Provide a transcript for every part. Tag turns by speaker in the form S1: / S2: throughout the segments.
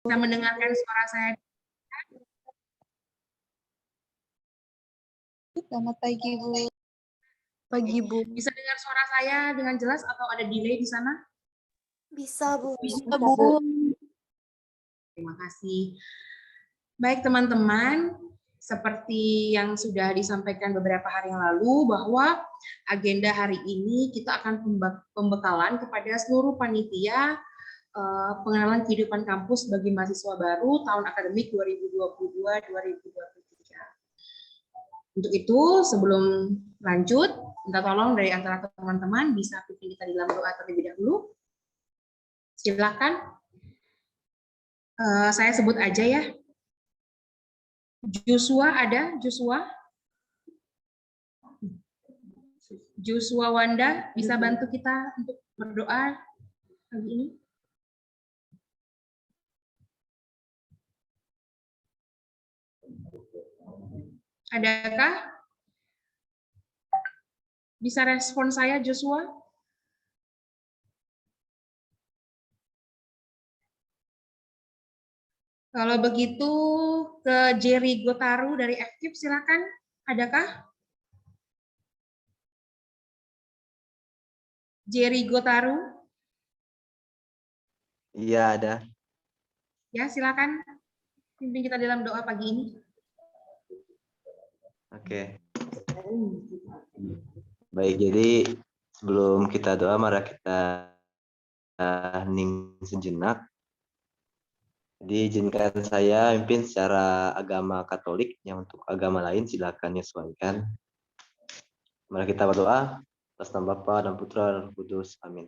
S1: Bisa mendengarkan suara saya?
S2: Selamat pagi, Bu. Pagi, Bu.
S1: Bisa dengar suara saya dengan jelas atau ada delay di sana?
S2: Bisa, Bu.
S1: Bisa, Bu. Terima kasih. Baik, teman-teman, seperti yang sudah disampaikan beberapa hari yang lalu, bahwa agenda hari ini kita akan pembekalan kepada seluruh panitia pengenalan kehidupan kampus bagi mahasiswa baru tahun akademik 2022-2023. Untuk itu, sebelum lanjut, minta tolong dari antara teman-teman bisa pimpin kita di dalam doa terlebih dahulu. Silakan. Saya sebut aja ya. Joshua ada? Joshua Wanda bisa bantu kita untuk berdoa pagi ini? Adakah? Bisa respon saya, Joshua? Kalau begitu ke Jerry Gotaru dari Active, silakan. Adakah? Jerry Gotaru?
S3: Iya, ada.
S1: Ya, silakan. Pimpin kita dalam doa pagi ini.
S3: Oke. Baik, jadi sebelum kita doa, mari kita hening sejenak. Jadi izinkan saya pimpin secara agama Katolik, yang untuk agama lain silakan menyesuaikan. Mari kita berdoa atas nama Bapa dan Putra dan Roh Kudus. Amin.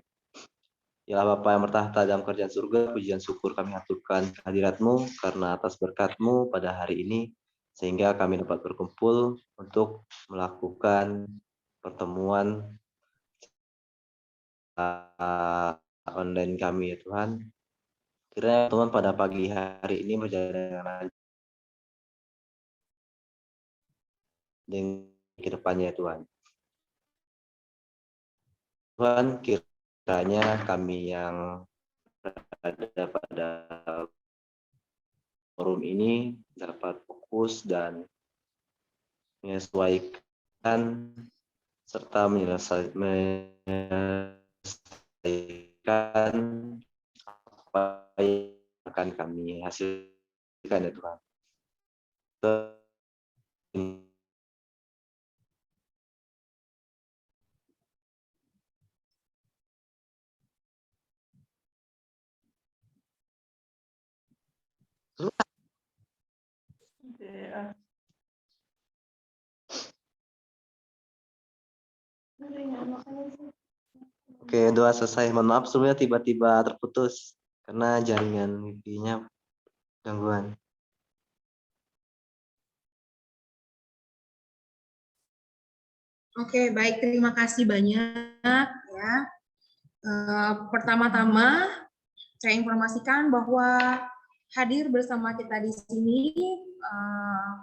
S3: Ya Bapa yang bertahta dalam kerajaan surga, pujian syukur kami aturkan kehadirat-Mu karena atas berkat-Mu pada hari ini, sehingga kami dapat berkumpul untuk melakukan pertemuan online kami ya Tuhan. Kiranya Tuhan pada pagi hari ini berjalan dengan lancar dengan kedepannya ya Tuhan. Tuhan, kiranya kami yang berada pada forum ini dapat fokus dan menyesuaikan serta menyelesaikan apa yang akan kami hasilkan ya Tuhan. Oke, doa selesai. Mohon maaf sebelumnya tiba-tiba terputus karena jaringan wifi-nya gangguan.
S1: Oke, baik. Terima kasih banyak ya. Pertama-tama saya informasikan bahwa hadir bersama kita di sini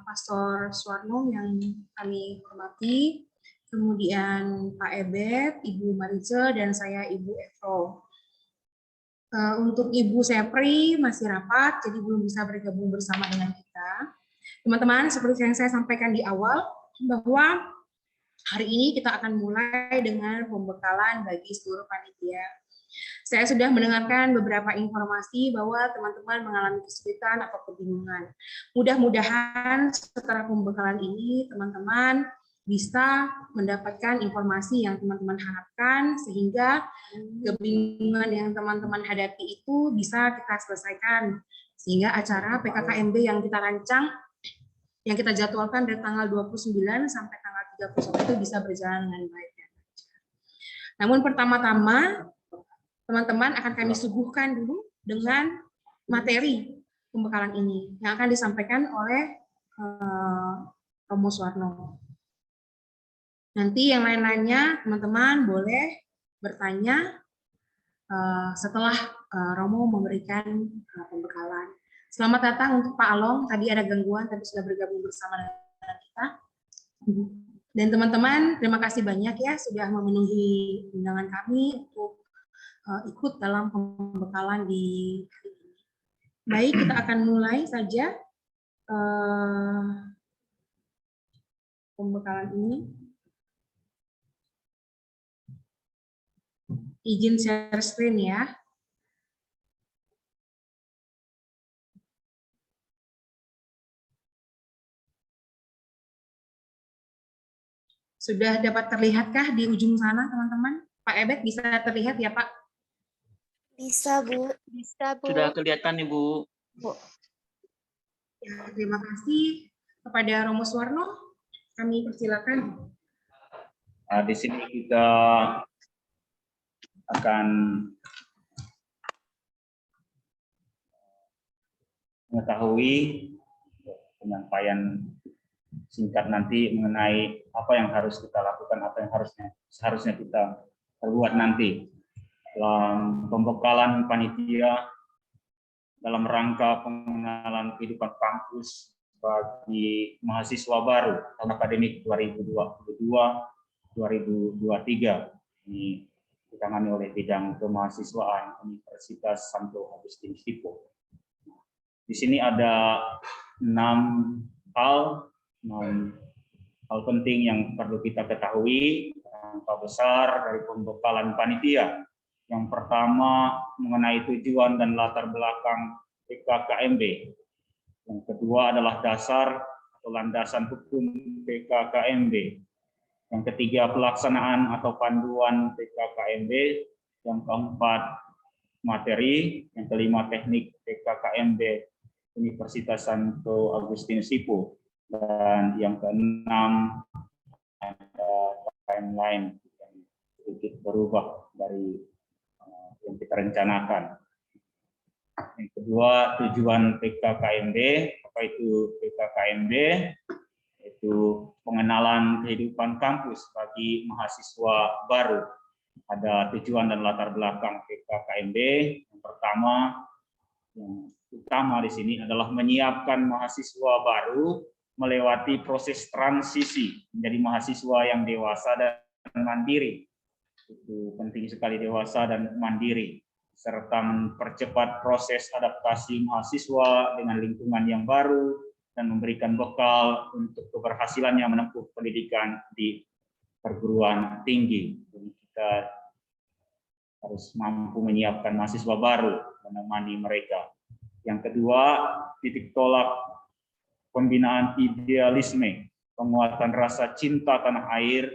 S1: Pastor Suwarno yang kami hormati, kemudian Pak Ebet, Ibu Marice, dan saya Ibu Evro. Untuk Ibu Sepri masih rapat, jadi belum bisa bergabung bersama dengan kita. Teman-teman, seperti yang saya sampaikan di awal, bahwa hari ini kita akan mulai dengan pembekalan bagi seluruh panitia. Saya sudah mendengarkan beberapa informasi bahwa teman-teman mengalami kesulitan atau kebingungan. Mudah-mudahan setelah pembekalan ini teman-teman bisa mendapatkan informasi yang teman-teman harapkan sehingga kebingungan yang teman-teman hadapi itu bisa kita selesaikan. Sehingga acara PKKMB yang kita rancang, yang kita jadwalkan dari tanggal 29 sampai tanggal 31 itu bisa berjalan dengan baik. Namun pertama-tama teman-teman akan kami suguhkan dulu dengan materi pembekalan ini yang akan disampaikan oleh Romo Suwarno. Nanti yang lain-lainnya teman-teman boleh bertanya setelah Romo memberikan pembekalan. Selamat datang untuk Pak Along, tadi ada gangguan tapi sudah bergabung bersama dengan kita. Dan teman-teman, terima kasih banyak ya sudah memenuhi undangan kami untuk ikut dalam pembekalan di hari ini. Baik, kita akan mulai saja pembekalan ini. Izin share screen ya. Sudah dapat terlihatkah di ujung sana, teman-teman? Pak Ebet bisa terlihat ya, Pak?
S2: Bisa, Bu. Bisa, Bu.
S4: Sudah kelihatan, Ibu.
S1: Ya, terima kasih kepada Romo Suwarno. Kami persilakan.
S4: Di sini kita akan mengetahui penyampaian singkat nanti mengenai apa yang harus kita lakukan, apa yang seharusnya kita perbuat nanti dalam pembekalan panitia dalam rangka pengenalan kehidupan kampus bagi mahasiswa baru tahun akademik 2022-2023. Ini ditangani oleh bidang kemahasiswaan Universitas Santo Agustinus Hippo. Di sini ada 6 hal penting yang perlu kita ketahui. Angka besar dari pembekalan panitia. Yang pertama mengenai tujuan dan latar belakang PKKMB. Yang kedua adalah dasar atau landasan hukum PKKMB. Yang ketiga pelaksanaan atau panduan PKKMB. Yang keempat materi. Yang kelima teknik PKKMB Universitas Santo Agustinus Hippo. Dan yang keenam ada timeline yang sedikit berubah dari yang kita rencanakan. Yang kedua, tujuan PKKMB. Apa itu PKKMB? Itu pengenalan kehidupan kampus bagi mahasiswa baru. Ada tujuan dan latar belakang PKKMB. Yang pertama, yang utama di sini adalah menyiapkan mahasiswa baru melewati proses transisi menjadi mahasiswa yang dewasa dan mandiri. Itu penting sekali, dewasa dan mandiri, serta mempercepat proses adaptasi mahasiswa dengan lingkungan yang baru dan memberikan bekal untuk keberhasilannya menempuh pendidikan di perguruan tinggi. Jadi kita harus mampu menyiapkan mahasiswa baru, menemani mereka. Yang kedua, titik tolak pembinaan idealisme, penguatan rasa cinta tanah air,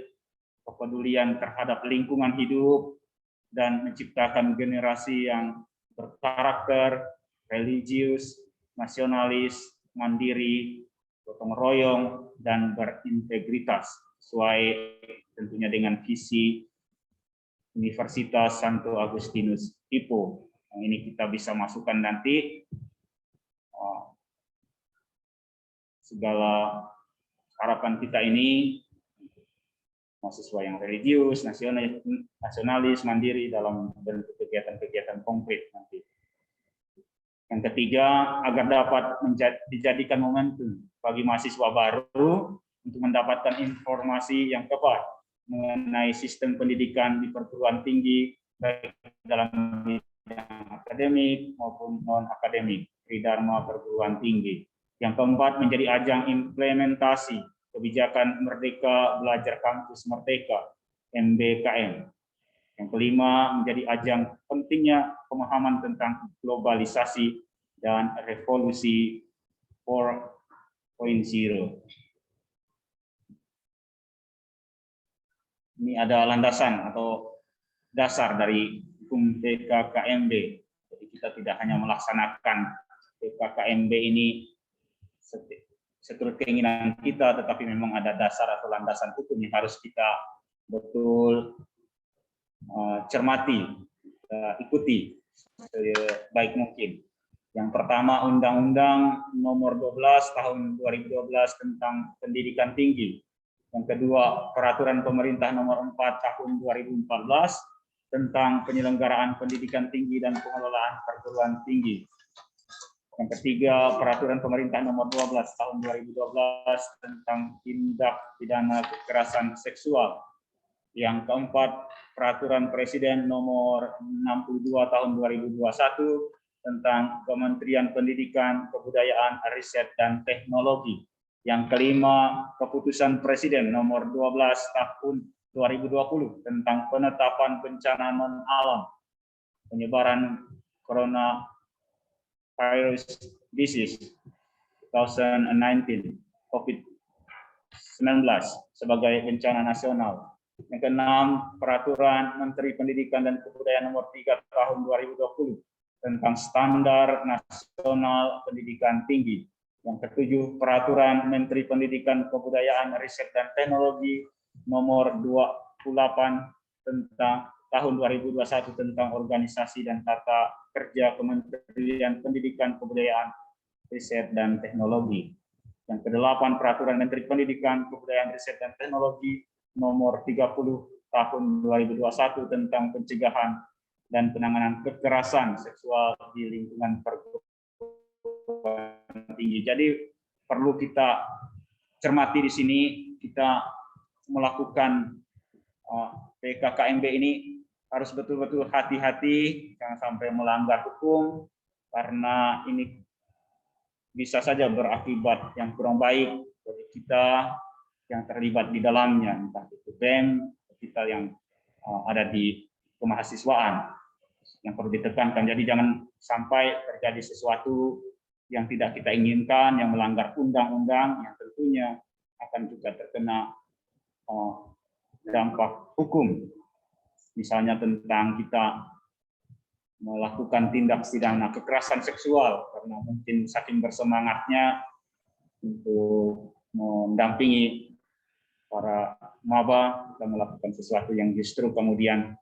S4: kepedulian terhadap lingkungan hidup, dan menciptakan generasi yang berkarakter, religius, nasionalis, mandiri, gotong royong, dan berintegritas, sesuai tentunya dengan visi Universitas Santo Agustinus Hippo. Yang ini kita bisa masukkan nanti segala harapan kita ini, mahasiswa yang religius, nasionalis, mandiri dalam bentuk kegiatan-kegiatan konkret nanti. Yang ketiga, agar dapat dijadikan momentum bagi mahasiswa baru untuk mendapatkan informasi yang tepat mengenai sistem pendidikan di perguruan tinggi, baik dalam bidang akademik maupun non-akademik, tridharma perguruan tinggi. Yang keempat, menjadi ajang implementasi kebijakan Merdeka Belajar Kampus Merdeka, MBKM. Yang kelima, menjadi ajang pentingnya pemahaman tentang globalisasi dan revolusi 4.0. Ini ada landasan atau dasar dari hukum PKKMB. Jadi kita tidak hanya melaksanakan PKKMB ini seturut keinginan kita, tetapi memang ada dasar atau landasan hukum yang harus kita betul cermati, ikuti sebaik mungkin. Yang pertama, Undang-Undang Nomor 12 Tahun 2012 tentang Pendidikan Tinggi. Yang kedua, Peraturan Pemerintah Nomor 4 Tahun 2014 tentang Penyelenggaraan Pendidikan Tinggi dan Pengelolaan Perguruan Tinggi. Yang ketiga, Peraturan Pemerintah Nomor 12 Tahun 2012 tentang Tindak Pidana Kekerasan Seksual. Yang keempat, Peraturan Presiden Nomor 62 Tahun 2021 tentang Kementerian Pendidikan, Kebudayaan, Riset, dan Teknologi. Yang kelima, Keputusan Presiden nomor 12 tahun 2020 tentang penetapan bencana non-alam penyebaran coronavirus disease 2019 COVID-19 sebagai bencana nasional. Yang keenam, Peraturan Menteri Pendidikan dan Kebudayaan nomor 3 tahun 2020 tentang standar nasional pendidikan tinggi. Yang ketujuh, Peraturan Menteri Pendidikan, Kebudayaan, Riset, dan Teknologi nomor 28 tentang tahun 2021 tentang organisasi dan tata kerja Kementerian Pendidikan, Kebudayaan, Riset, dan Teknologi. Yang kedelapan, Peraturan Menteri Pendidikan, Kebudayaan, Riset, dan Teknologi nomor 30 tahun 2021 tentang pencegahan dan penanganan kekerasan seksual di lingkungan perguruan tinggi. Jadi perlu kita cermati di sini, kita melakukan PKKMB ini harus betul-betul hati-hati, jangan sampai melanggar hukum, karena ini bisa saja berakibat yang kurang baik bagi kita yang terlibat di dalamnya, entah itu BEM, kita yang ada di kemahasiswaan, yang perlu ditekankan. Jadi jangan sampai terjadi sesuatu yang tidak kita inginkan, yang melanggar undang-undang, yang tentunya akan juga terkena dampak hukum. Misalnya tentang kita melakukan tindak pidana kekerasan seksual karena mungkin saking bersemangatnya untuk mendampingi para maba, kita melakukan sesuatu yang justru kemudian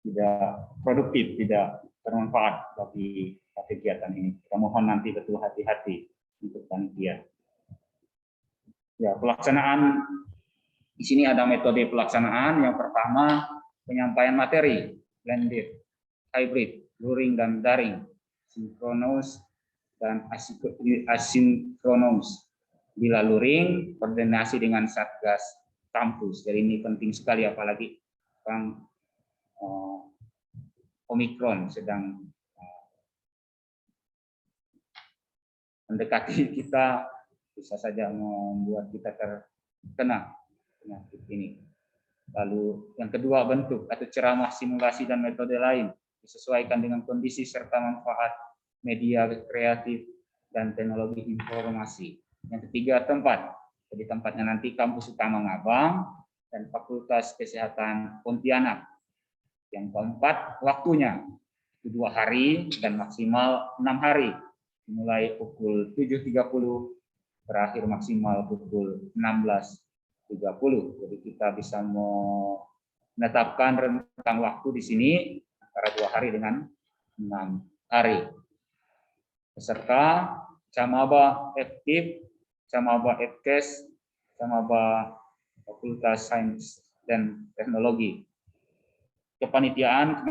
S4: tidak produktif, tidak bermanfaat bagi kegiatan ini. Kita mohon nanti betul hati-hati untuk panitia. Ya, pelaksanaan di sini ada metode pelaksanaan. Yang pertama, penyampaian materi, blended, hybrid, luring dan daring, sinkronus dan asinkronus. Bila luring, koordinasi dengan Satgas kampus. Jadi ini penting sekali, apalagi sekarang Omikron sedang mendekati kita, bisa saja membuat kita terkena penyakit ini. Lalu yang kedua, bentuk atau ceramah, simulasi, dan metode lain disesuaikan dengan kondisi serta manfaat media kreatif dan teknologi informasi. Yang ketiga, tempat. Jadi tempatnya nanti kampus utama Ngabang dan Fakultas Kesehatan Pontianak. Yang keempat, waktunya 2 hari dan maksimal 6 hari. Mulai pukul 7.30, berakhir maksimal pukul 16.30. Jadi kita bisa menetapkan rentang waktu di sini antara 2 hari dengan 6 hari. Peserta Camaba Aktif, Camaba Epkes, Camaba Fakultas Sains dan Teknologi. Kepanitiaan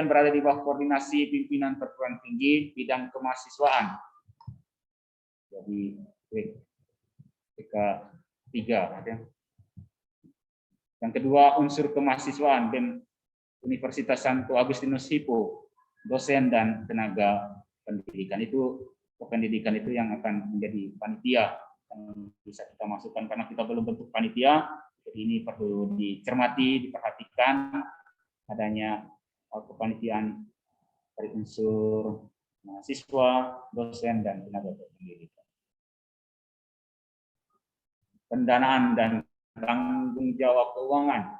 S4: berada di bawah koordinasi pimpinan perguruan tinggi bidang kemahasiswaan. Jadi PK3. Yang kedua, unsur kemahasiswaan BEM Universitas Santo Agustinus Hippo, dosen dan tenaga pendidikan. Itu pendidikan itu yang akan menjadi panitia yang bisa kita masukkan karena kita belum bentuk panitia. Jadi ini perlu dicermati, diperhatikan adanya kepanitiaan dari unsur mahasiswa, dosen, dan tenaga pendidikan. Pendanaan dan tanggung jawab keuangan.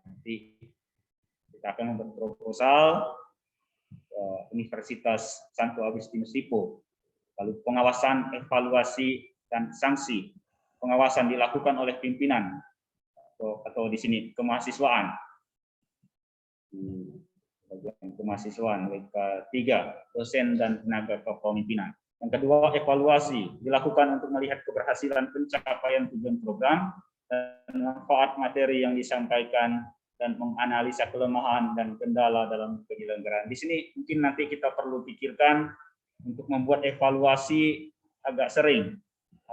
S4: Nanti kita akan membuat proposal Universitas Santo Agustinus Hippo. Lalu pengawasan, evaluasi, dan sanksi. Pengawasan dilakukan oleh pimpinan atau di sini kemahasiswaan. Di bagian kemahasiswaan WK3, dosen dan tenaga kepemimpinan. Yang kedua, evaluasi dilakukan untuk melihat keberhasilan pencapaian tujuan program dan manfaat materi yang disampaikan dan menganalisa kelemahan dan kendala dalam penyelenggaraan. Di sini mungkin nanti kita perlu pikirkan untuk membuat evaluasi agak sering.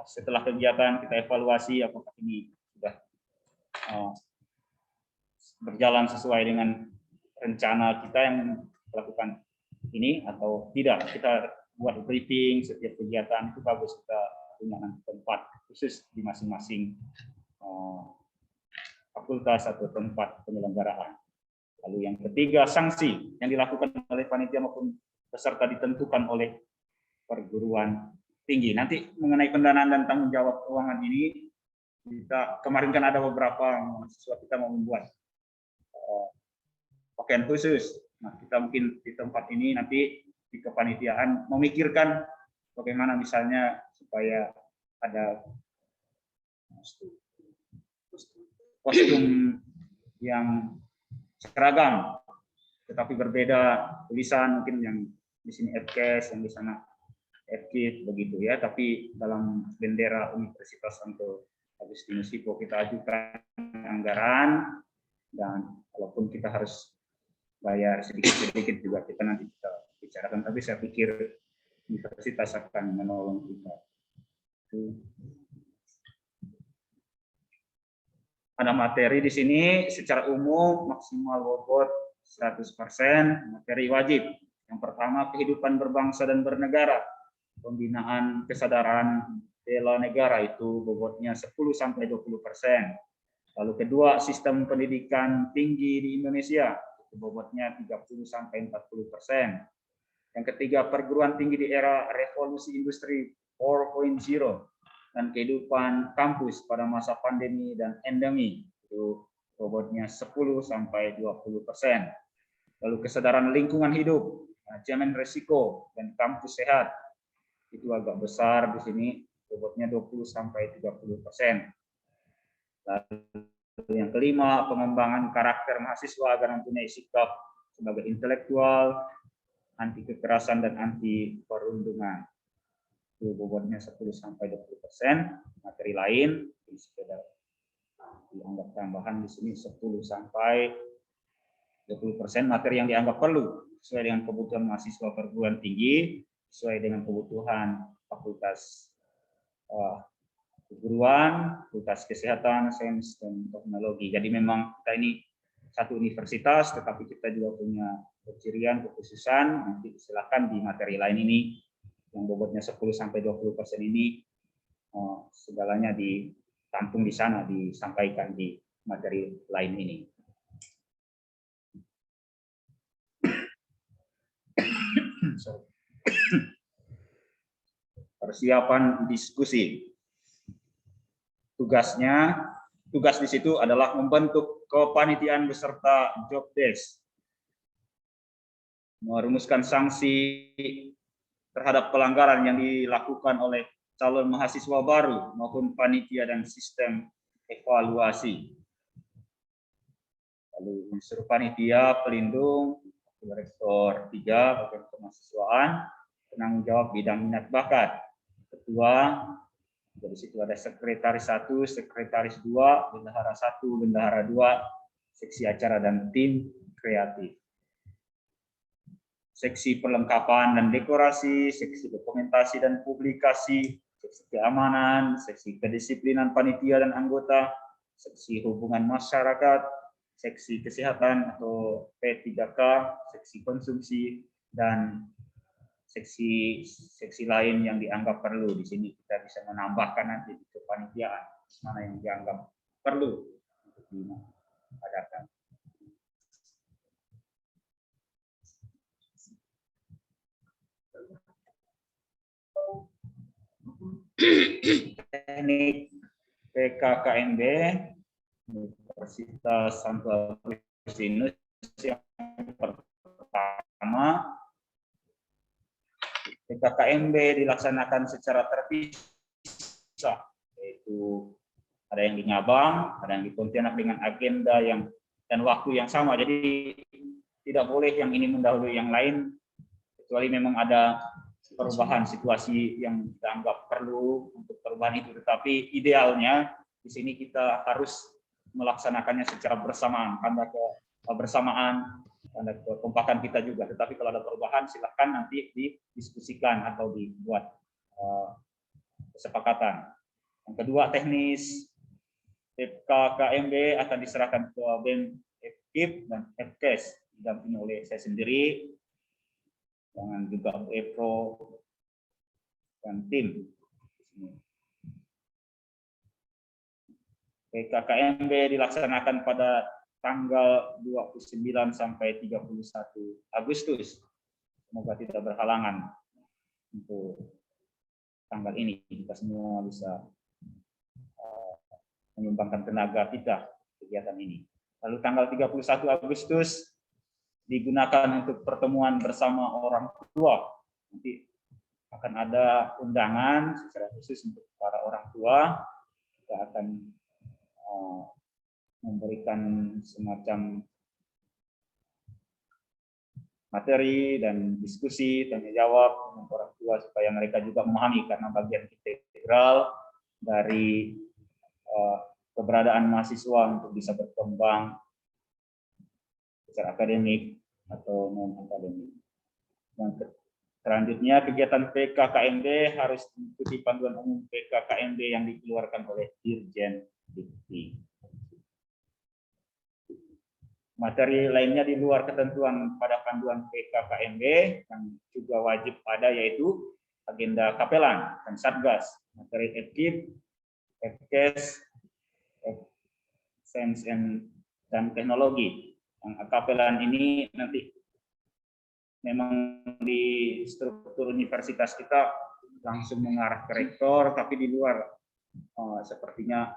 S4: Setelah kegiatan kita evaluasi apakah ini sudah berjalan sesuai dengan rencana kita yang melakukan ini atau tidak. Kita buat briefing setiap kegiatan itu bagus, kita punya nanti tempat khusus di masing-masing fakultas atau tempat penyelenggaraan. Lalu yang ketiga, sanksi yang dilakukan oleh panitia maupun peserta ditentukan oleh perguruan tinggi. Nanti mengenai pendanaan dan tanggung jawab keuangan ini, kita kemarin kan ada beberapa mahasiswa kita mau membuat pakaian khusus. Nah, kita mungkin di tempat ini nanti di kepanitiaan memikirkan bagaimana misalnya supaya ada kostum yang seragam tetapi berbeda tulisan, mungkin yang di sini FKS, yang di sana FKIT begitu ya, tapi dalam bendera Universitas Santo Agustinus Hippo kita ajukan anggaran, dan walaupun kita harus bayar sedikit-sedikit juga kita nanti kita bicarakan, tapi saya pikir universitas akan menolong kita. Ada materi di sini secara umum maksimal bobot 100%, materi wajib. Yang pertama, kehidupan berbangsa dan bernegara, pembinaan kesadaran bela negara, itu bobotnya 10-20%. Lalu kedua, sistem pendidikan tinggi di Indonesia, itu bobotnya 30-40%. Yang ketiga, perguruan tinggi di era revolusi industri 4.0 dan kehidupan kampus pada masa pandemi dan endemi, itu bobotnya 10-20%. Lalu kesadaran lingkungan hidup, manajemen risiko, dan kampus sehat, itu agak besar di sini, bobotnya 20-30%. Lalu yang kelima, pengembangan karakter mahasiswa agar mempunyai sikap sebagai intelektual, anti kekerasan dan anti perundungan. Itu bobotnya 10-20%. Materi lain ini sekedar dianggap tambahan di sini 10-20%. Materi yang dianggap perlu sesuai dengan kebutuhan mahasiswa perguruan tinggi, sesuai dengan kebutuhan fakultas keguruan, fakultas kesehatan, sains dan teknologi. Jadi memang kita ini satu universitas, tetapi kita juga punya kecirian, kekhususan. Nanti silakan di materi lain ini yang bobotnya 10-20% ini segalanya ditampung di sana, disampaikan di materi lain ini. Persiapan diskusi. Tugas di situ adalah membentuk kepanitiaan beserta job desk, merumuskan sanksi terhadap pelanggaran yang dilakukan oleh calon mahasiswa baru maupun panitia dan sistem evaluasi. Lalu unsur panitia, pelindung, rektor 3, bagian kemahasiswaan, penanggung jawab bidang minat bakat, ketua, dari situ ada sekretaris 1, sekretaris 2, bendahara 1, bendahara 2, seksi acara dan tim kreatif. Seksi perlengkapan dan dekorasi, seksi dokumentasi dan publikasi, seksi keamanan, seksi kedisiplinan panitia dan anggota, seksi hubungan masyarakat, seksi kesehatan atau P3K, seksi konsumsi, dan seksi lain yang dianggap perlu. Di sini kita bisa menambahkan nanti di kepanitiaan mana yang dianggap perlu untuk diadakan. Teknik PKKMB Universitas Santo Agustinus yang pertama, PKKMB dilaksanakan secara terpisah, yaitu ada yang di Nyabang, ada yang di Pontianak dengan agenda dan waktu yang sama. Jadi tidak boleh yang ini mendahului yang lain, kecuali memang ada perubahan situasi yang dianggap perlu untuk perubahan itu. Tetapi idealnya di sini kita harus melaksanakannya secara bersamaan, tanda kekompakan kita juga. Tetapi kalau ada perubahan, silakan nanti didiskusikan atau dibuat kesepakatan. Yang kedua, teknis PKKMB akan diserahkan ke BEM FKIP dan FKES, didampingi oleh saya sendiri. Jangan juga Bu Epro dan tim. PKKMB dilaksanakan pada tanggal 29 sampai 31 Agustus. Semoga tidak berhalangan untuk tanggal ini. Kita semua bisa menyumbangkan tenaga kita kegiatan ini. Lalu tanggal 31 Agustus digunakan untuk pertemuan bersama orang tua. Nanti akan ada undangan secara khusus untuk para orang tua. Kita akan memberikan semacam materi dan diskusi, tanya jawab dengan orang tua supaya mereka juga memahami, karena bagian integral dari keberadaan mahasiswa untuk bisa berkembang secara akademik atau non akademik. Yang selanjutnya, kegiatan PKKMB harus mengikuti panduan umum PKKMB yang dikeluarkan oleh Dirjen Dikti. Materi lainnya di luar ketentuan pada panduan PKKMB yang juga wajib ada yaitu agenda kapelan dan satgas, materi FKIP, FKes, Sains dan Teknologi. Yang kapelan ini nanti memang di struktur universitas kita langsung mengarah ke rektor, tapi di luar sepertinya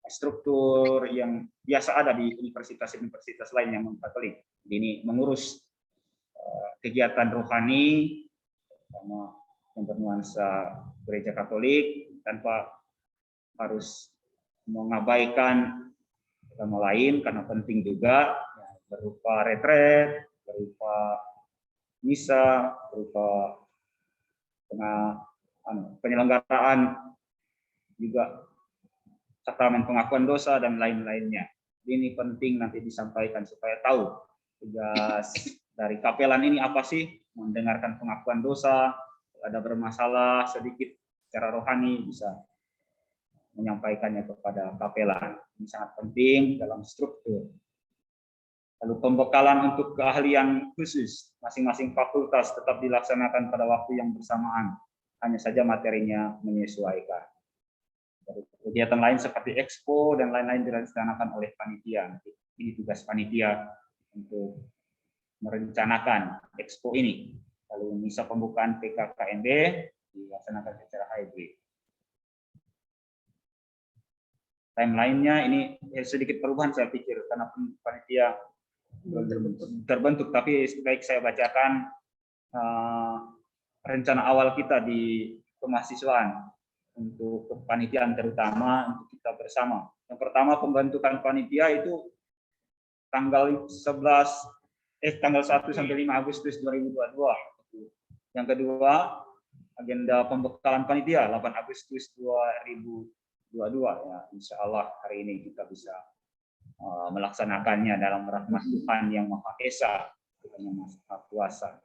S4: struktur yang biasa ada di universitas-universitas lain yang non-Katolik. Ini mengurus kegiatan rohani sama yang bernuansa gereja Katolik tanpa harus mengabaikan agama lain, karena penting juga berupa retret, berupa misa, berupa penyelenggaraan juga sakramen pengakuan dosa dan lain-lainnya. Ini penting nanti disampaikan supaya tahu tugas dari kapelan ini apa sih, mendengarkan pengakuan dosa, ada bermasalah sedikit secara rohani bisa menyampaikannya kepada kapelan. Ini sangat penting dalam struktur. Lalu pembekalan untuk keahlian khusus masing-masing fakultas tetap dilaksanakan pada waktu yang bersamaan, hanya saja materinya menyesuaikan. Kegiatan lain seperti expo dan lain-lain dilaksanakan oleh panitia. Ini tugas panitia untuk merencanakan expo ini. Lalu misa pembukaan PKKMB dilaksanakan secara hybrid. Timeline-nya ini sedikit perubahan saya pikir karena panitia terbentuk, tapi baik saya bacakan rencana awal kita di kemahasiswaan untuk kepanitiaan, terutama untuk kita bersama. Yang pertama, pembentukan panitia itu tanggal 1 sampai 5 Agustus 2022. Yang kedua, agenda pembekalan panitia 8 Agustus 2022. Ya, insya Allah hari ini kita bisa melaksanakannya dalam rahmat Tuhan yang Maha Esa, Tuhan yang Maha Kuasa.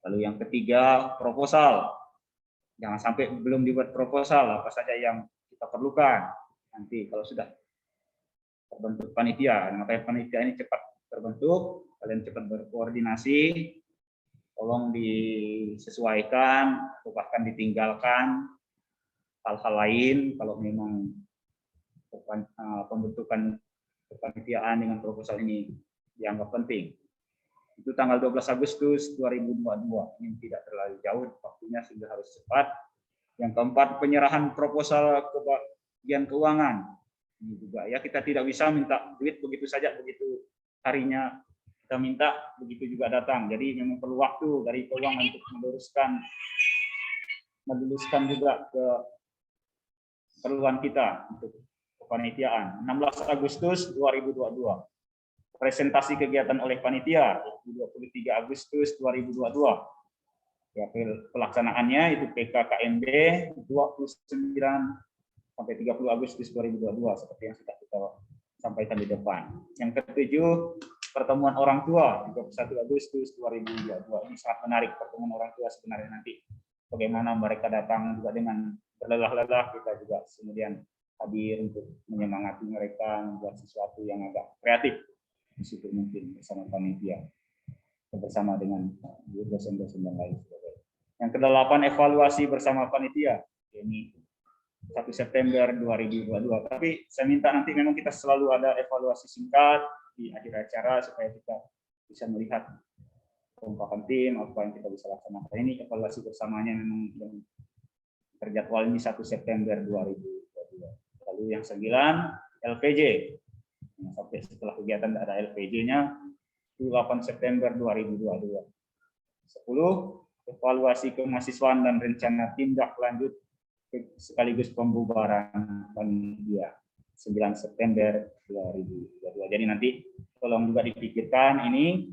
S4: Lalu yang ketiga, proposal. Jangan sampai belum dibuat proposal, apa saja yang kita perlukan. Nanti kalau sudah terbentuk panitia, makanya panitia ini cepat terbentuk, kalian cepat berkoordinasi, tolong disesuaikan, atau bahkan ditinggalkan hal-hal lain kalau memang pembentukan kepanitiaan dengan proposal ini dianggap penting. Itu tanggal 12 Agustus 2022. Ini tidak terlalu jauh waktunya sehingga harus cepat. Yang keempat, penyerahan proposal ke bagian keuangan. Ini juga ya, kita tidak bisa minta duit begitu saja, begitu harinya kita minta, begitu juga datang. Jadi memang perlu waktu dari keuangan untuk meluruskan juga ke keperluan kita untuk kepanitiaan. 16 Agustus 2022. Presentasi kegiatan oleh panitia 23 Agustus 2022. Ya, pelaksanaannya itu PKKMB 29 sampai 30 Agustus 2022 seperti yang sudah kita sampaikan di depan. Yang ketujuh, pertemuan orang tua 31 Agustus 2022. Ini sangat menarik pertemuan orang tua sebenarnya nanti. Bagaimana mereka datang juga dengan berlelah-lelah, kita juga kemudian hadir untuk menyemangati mereka membuat sesuatu yang agak kreatif. Di situ mungkin bersama panitia. bersama dengan dosen-dosen yang lain. Yang kedelapan, evaluasi bersama panitia. Ini 1 September 2022. Tapi saya minta nanti memang kita selalu ada evaluasi singkat di akhir acara supaya kita bisa melihat kekompakan tim, apa yang kita bisa laksanakan. Ini evaluasi bersamanya memang yang terjadwal ini 1 September 2022. Lalu yang 9, LPJ. Sampai setelah kegiatan ada LPJ-nya, 8 September 2022. 10, evaluasi kemahasiswaan dan rencana tindak lanjut sekaligus pembubaran panitia 9 September 2022. Jadi nanti tolong juga dipikirkan ini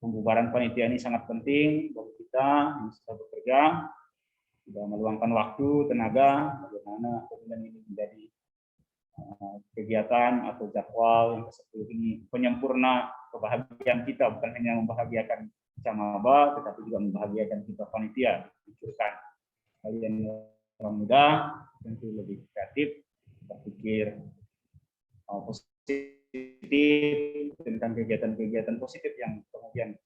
S4: pembubaran panitia ini sangat penting bagi kita yang sudah bekerja, sudah meluangkan waktu, tenaga, bagaimana kemudian ini menjadi kegiatan atau jadwal yang ke-10 ini penyempurna kebahagiaan kita, bukan hanya membahagiakan Camaba, tetapi juga membahagiakan kita panitia. Pikirkan kalian orang muda tentu lebih kreatif, berpikir positif tentang kegiatan-kegiatan positif yang kemudian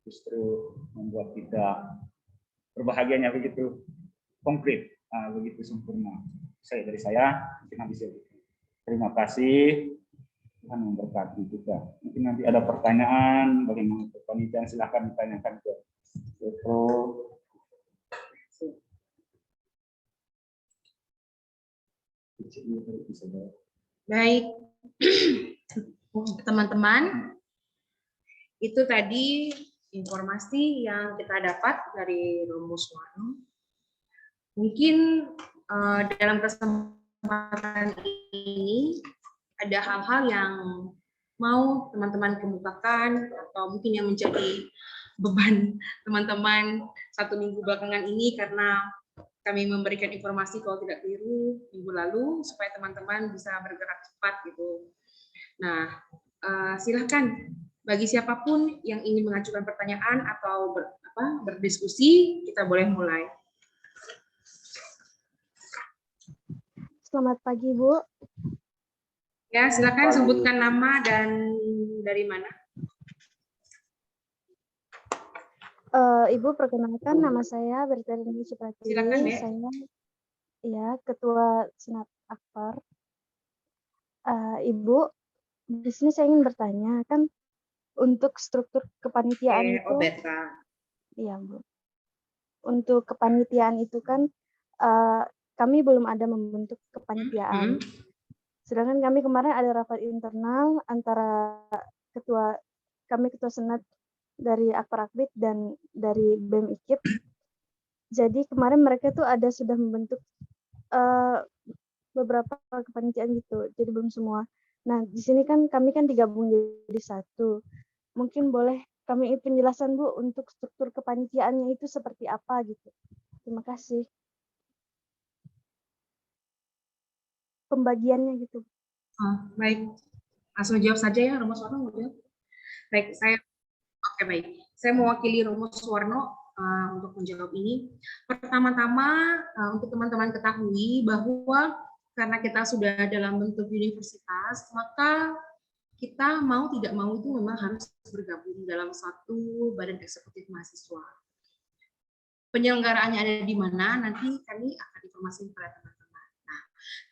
S4: justru membuat kita berbahagianya begitu konkret, begitu sempurna. Dari saya, mungkin habis itu. Terima kasih. Tuhan memberkati kita. Mungkin nanti ada pertanyaan bagaimana kepanitiaan, silakan ditanyakan ke Pro.
S1: Baik, teman-teman, itu tadi informasi yang kita dapat dari Romo Suwarno. Mungkin dalam kesempatan ini ada hal-hal yang mau teman-teman kemukakan atau mungkin yang menjadi beban teman-teman 1 minggu belakangan ini karena kami memberikan informasi kalau tidak keliru minggu lalu supaya teman-teman bisa bergerak cepat gitu. Nah, silahkan bagi siapapun yang ingin mengajukan pertanyaan atau berdiskusi, kita boleh mulai.
S2: Selamat pagi, Bu.
S1: Ya, silakan sebutkan nama dan dari mana.
S2: Ibu, perkenalkan nama saya Bertani Supratiwi.
S1: Silakan, Dek.
S2: Saya Ketua Senat Akbar. Ibu, di sini saya ingin bertanya, kan untuk struktur kepanitiaan itu, iya Bu. Untuk kepanitiaan itu kan kami belum ada membentuk kepanitiaan. Sedangkan kami kemarin ada rapat internal antara ketua senat dari Akbar Akbid dan dari BEM IKIP. Jadi kemarin mereka tuh sudah membentuk beberapa kepanitiaan gitu. Jadi belum semua. Nah, di sini kan kami kan digabung jadi satu. Mungkin boleh kami penjelasan Bu untuk struktur kepanitiaannya itu seperti apa gitu. Terima kasih. Pembagiannya gitu.
S1: Baik, langsung jawab saja ya Romo Suwarno. Baik, baik. Saya mewakili Romo Suwarno untuk menjawab ini. Pertama-tama untuk teman-teman ketahui bahwa karena kita sudah dalam bentuk universitas, maka kita mau tidak mau itu memang harus bergabung dalam satu badan eksekutif mahasiswa. Penyelenggaraannya ada di mana, nanti kami akan informasikan kepada teman-teman. Nah,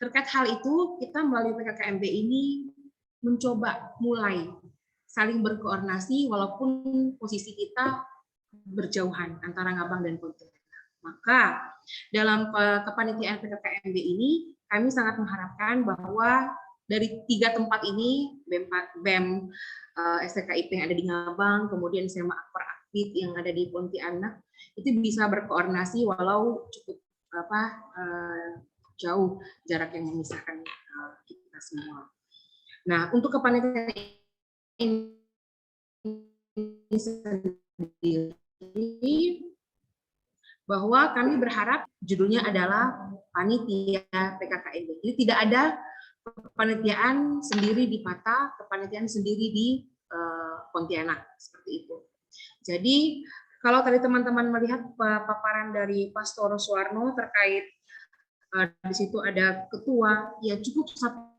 S1: terkait hal itu, kita melalui PKKMB ini mencoba mulai saling berkoordinasi walaupun posisi kita berjauhan antara Ngabang dan Pontianak. Maka dalam kepanitiaan PKKMB ini, kami sangat mengharapkan bahwa dari 3 tempat ini, BEM STKIP yang ada di Ngabang, kemudian SMA Akbar Akbid yang ada di Pontianak, itu bisa berkoordinasi walau cukup jauh jarak yang memisahkan kita semua. Nah, untuk kepanitiaan ini sendiri, bahwa kami berharap judulnya adalah panitia PKKMB. Jadi tidak ada kepanitiaan sendiri di Pata, kepanitiaan sendiri di Pontianak, seperti itu. Jadi kalau tadi teman-teman melihat paparan dari Pastor Suwarno terkait di situ ada ketua, ya cukup satu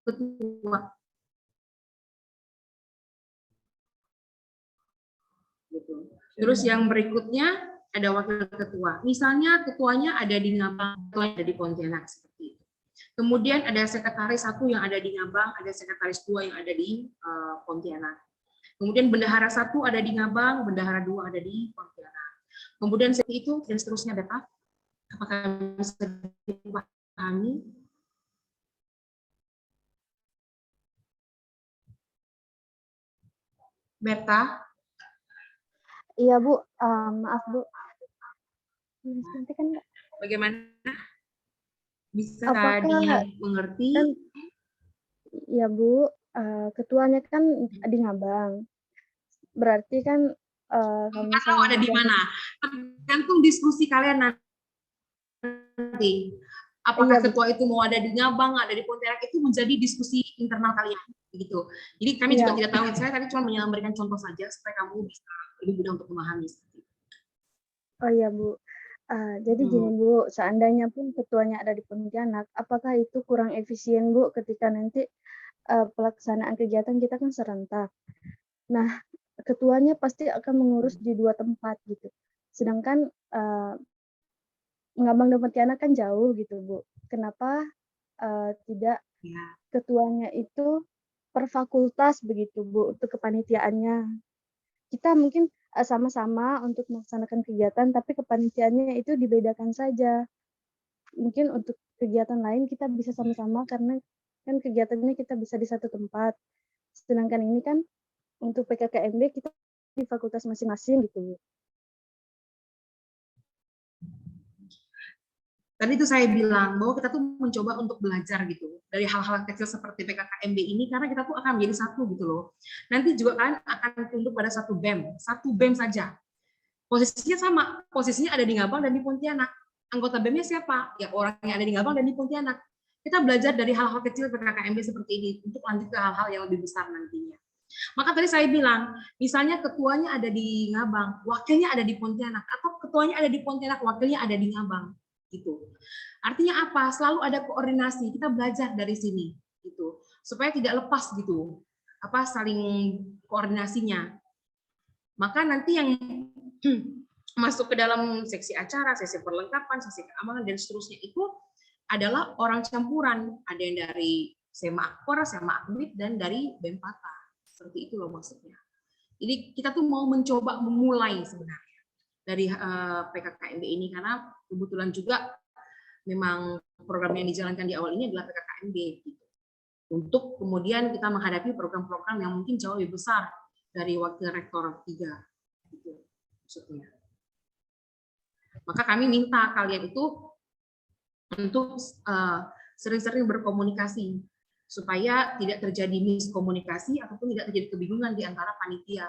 S1: ketua. Gitu. Terus yang berikutnya ada wakil ketua. Misalnya ketuanya ada di Ngabang, ketuanya ada di Pontianak seperti itu. Kemudian ada sekretaris 1 yang ada di Ngabang, ada sekretaris 2 yang ada di Pontianak. Kemudian bendahara 1 ada di Ngabang, bendahara 2 ada di Pontianak. Kemudian seperti itu dan seterusnya, Beta. Apakah bisa dipahami? Beta?
S2: Iya Bu, maaf Bu. Nanti kan
S1: Bagaimana? Bisa
S2: apakah
S1: dimengerti?
S2: kan, ya Bu, ketuanya kan di Ngabang. Berarti kan kalau
S1: Tahu ada di mana? Tergantung diskusi kalian nanti. Apakah ketua itu mau ada di Ngabang, ada di Pontianak, itu menjadi diskusi internal kalian, begitu. Jadi kami juga tidak tahu. Saya tadi cuma memberikan contoh saja supaya kamu bisa lebih mudah untuk memahami.
S2: Oh iya Bu. Jadi gini Bu, seandainya pun ketuanya ada di Pontianak, apakah itu kurang efisien Bu ketika nanti pelaksanaan kegiatan kita kan serentak. Nah, ketuanya pasti akan mengurus di 2 tempat gitu. Sedangkan Ngabang dan Pontianak kan jauh gitu Bu. Kenapa tidak ketuanya itu per fakultas begitu Bu untuk kepanitiaannya? Kita mungkin sama-sama untuk melaksanakan kegiatan, tapi kepanitiaannya itu dibedakan saja. Mungkin untuk kegiatan lain kita bisa sama-sama karena kan kegiatannya kita bisa di satu tempat. Sedangkan ini kan untuk PKKMB kita di fakultas masing-masing gitu.
S1: Tadi itu saya bilang bahwa kita tuh mencoba untuk belajar gitu dari hal-hal kecil seperti PKKMB ini, karena kita tuh akan menjadi satu gitu loh. Nanti juga kan akan tunduk pada satu BEM saja. Posisinya sama, posisinya ada di Ngabang dan di Pontianak. Anggota BEM-nya siapa? Ya orang yang ada di Ngabang dan di Pontianak. Kita belajar dari hal-hal kecil PKKMB seperti ini untuk lanjut ke hal-hal yang lebih besar nantinya. Maka tadi saya bilang, misalnya ketuanya ada di Ngabang, wakilnya ada di Pontianak, atau ketuanya ada di Pontianak, wakilnya ada di Ngabang. Gitu. Artinya apa? Selalu ada koordinasi. Kita belajar dari sini gitu. Supaya tidak lepas gitu. Apa saling koordinasinya. Maka nanti yang masuk ke dalam seksi acara, seksi perlengkapan, seksi keamanan dan seterusnya itu adalah orang campuran. Ada yang dari Sema Akpor, Sema Akbid dan dari BEM Pata. Seperti itu loh maksudnya. Jadi kita tuh mau mencoba memulai sebenarnya dari PKKMB ini karena kebetulan juga memang program yang dijalankan di awal ini adalah PKKMB gitu. Untuk kemudian kita menghadapi program-program yang mungkin jauh lebih besar dari wakil rektor 3 gitu maksudnya. Maka kami minta kalian itu untuk sering-sering berkomunikasi supaya tidak terjadi miskomunikasi ataupun tidak terjadi kebingungan di antara panitia.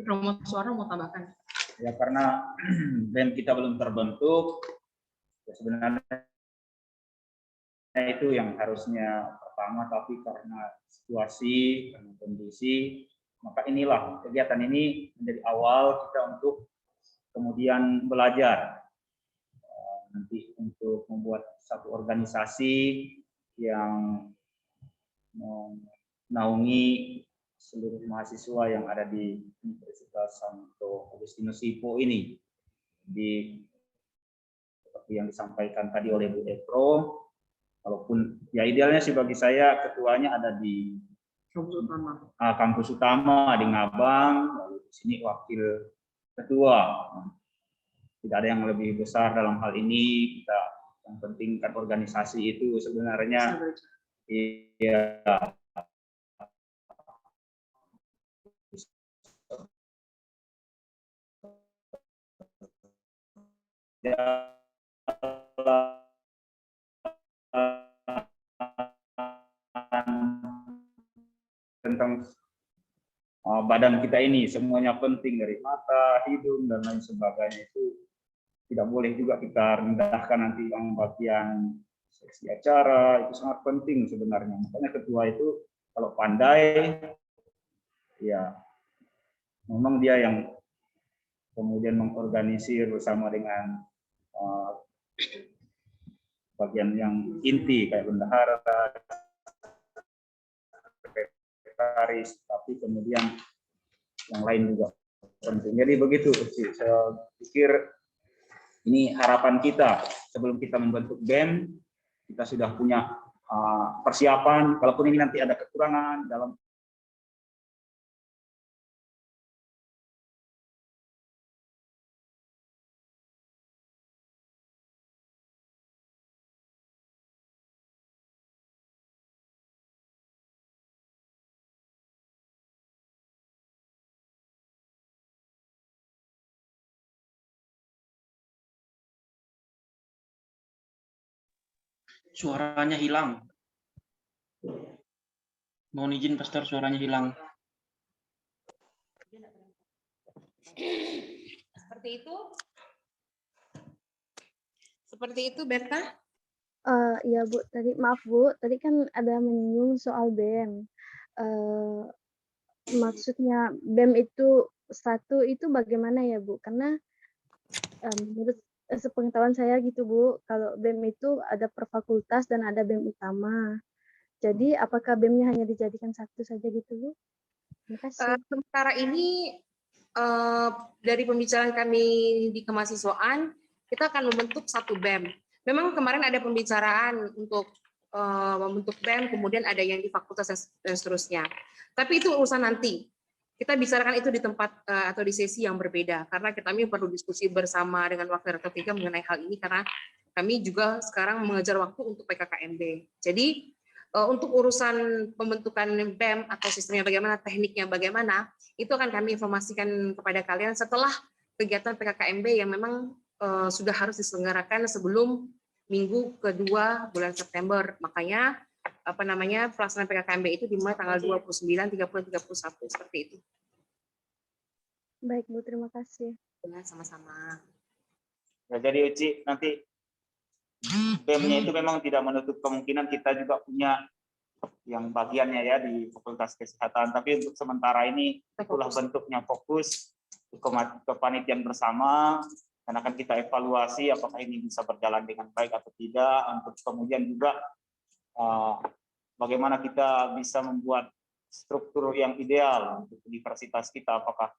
S1: Romo Suara mau tambahkan?
S4: Ya karena BEM kita belum terbentuk, ya sebenarnya itu yang harusnya pertama, tapi karena situasi, karena kondisi, maka inilah kegiatan ini menjadi awal kita untuk kemudian belajar nanti untuk membuat satu organisasi yang menaungi seluruh mahasiswa yang ada di Universitas Santo Agustinus Hippo ini. Seperti yang disampaikan tadi oleh Bu Efro, walaupun ya idealnya sih bagi saya ketuanya ada di kampus utama di Ngabang, lalu di sini wakil ketua. Tidak ada yang lebih besar dalam hal ini. Kita yang penting kan organisasi itu sebenarnya iya. Tentang badan kita ini semuanya penting, dari mata, hidung dan lain sebagainya, itu tidak boleh juga kita rendahkan nanti yang bagian seksi acara, itu sangat penting sebenarnya. Makanya ketua itu kalau pandai ya memang dia yang kemudian mengorganisir bersama dengan bagian yang inti kayak bendahara, sekretaris, tapi kemudian yang lain juga penting. Jadi begitu sih, saya pikir ini harapan kita sebelum kita membentuk BEM, kita sudah punya persiapan, kalaupun ini nanti ada kekurangan dalam
S5: Suaranya hilang. Mohon izin, Pastor, suaranya hilang.
S1: Seperti itu? Seperti itu, Berta?
S2: Ya Bu, tadi maaf Bu, tadi kan ada menyinggung soal BEM. Maksudnya BEM itu satu itu bagaimana ya Bu? Karena menurut sepengetahuan saya gitu Bu, kalau BEM itu ada per fakultas dan ada BEM utama. Jadi apakah BEM-nya hanya dijadikan satu saja gitu Bu? Terima kasih.
S1: Sementara ini dari pembicaraan kami di kemahasiswaan, kita akan membentuk satu BEM. Memang kemarin ada pembicaraan untuk membentuk BEM, kemudian ada yang di fakultas dan seterusnya. Tapi itu urusan nanti. Kita bicarakan itu di tempat atau di sesi yang berbeda, karena kami perlu diskusi bersama dengan Wakil Rektor 3 mengenai hal ini, karena kami juga sekarang mengejar waktu untuk PKKMB. Jadi untuk urusan pembentukan BEM atau sistemnya bagaimana, tekniknya bagaimana, itu akan kami informasikan kepada kalian setelah kegiatan PKKMB yang memang sudah harus diselenggarakan sebelum minggu kedua bulan September. Makanya pelaksanaan PKKMB itu dimulai tanggal 29, 30, 31 seperti itu.
S2: Baik Bu, terima kasih.
S1: Sama-sama.
S4: Ya, jadi Uci, nanti BEM-nya itu memang tidak menutup kemungkinan kita juga punya yang bagiannya ya di Fakultas Kesehatan, tapi untuk sementara ini itulah bentuknya fokus kepanitiaan bersama, dan akan kita evaluasi apakah ini bisa berjalan dengan baik atau tidak, untuk kemudian juga bagaimana kita bisa membuat struktur yang ideal untuk universitas kita, apakah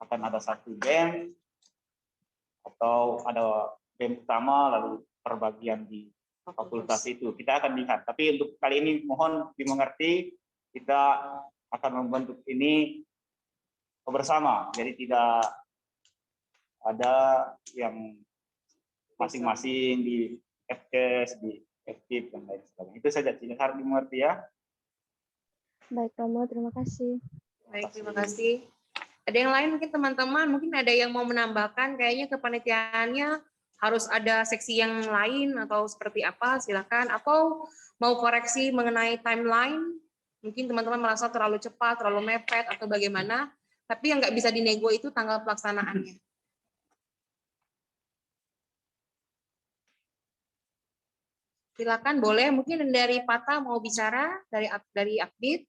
S4: akan ada satu BEM atau ada BEM utama lalu perbagian di fakultas itu. Kita akan lihat. Tapi untuk kali ini mohon dimengerti, kita akan membentuk ini bersama. Jadi tidak ada yang masing-masing di FKS, di aktif dan lain sebagainya. Itu saja, tidak harus dimengerti ya.
S2: Baik Romo, terima kasih.
S1: Baik, terima kasih. Ada yang lain mungkin teman-teman, mungkin ada yang mau menambahkan, kayaknya kepanitiaannya harus ada seksi yang lain atau seperti apa, silakan. Atau mau koreksi mengenai timeline, mungkin teman-teman merasa terlalu cepat, terlalu mepet, atau bagaimana, tapi yang nggak bisa dinego itu tanggal pelaksanaannya. Silakan, boleh. Mungkin dari Pata mau bicara, dari Akbid.